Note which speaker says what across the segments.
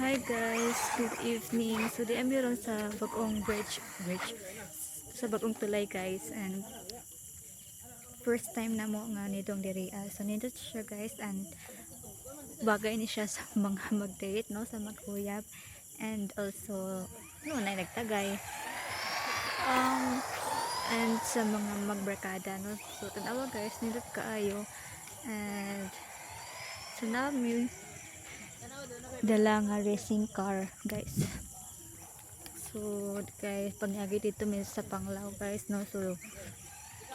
Speaker 1: Hi guys, good evening. So di ami ron sa Bagong Bridge sa Bagong Tulay guys, and first time na mo nga nitong diri. So nindot siya guys, and bagay ni siya sa mga mag-date no, sa magkuyab, and also no na nagtagay. And sa mga magbarkada no. So tanawa guys, nindot kaayo, and sa nami dala nga racing car guys. So guys, panyagi dito min sa Panglao guys no. So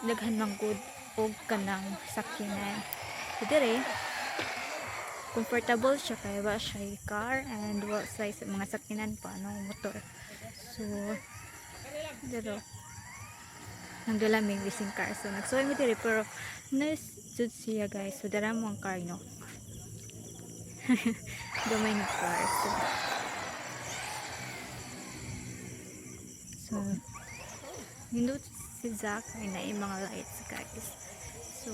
Speaker 1: daghan man gud og kanang sakyanan. So dire comfortable siya kay wa siya car, and wa size mga sakyanan pa no motor. So dire nang dala may racing car. So nagsuway mo dire pero nice jud siya guys. So dara mo ang car no. Gamay nga car. So nindot si Zack ay na yung mga lights guys. So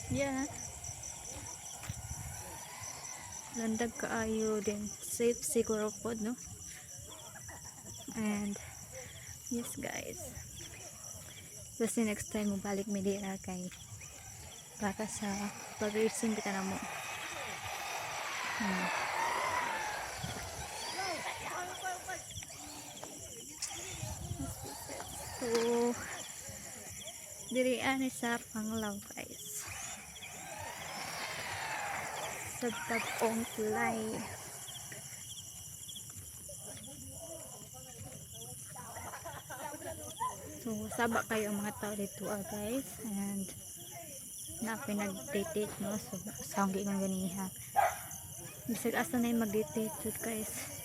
Speaker 1: yeah, landag kaayo din, safe siguro po no. And yes guys, kasi next time mo balik mi dira kay baka sa pag-racing kita na mo. So diri ani sa Panglao guys, sa Bagong Tulay. So saba kayo ang mga tao dito guys, and na pinag-date no. So sa hanggi nga ganiha bisag asa na yung mag-date guys.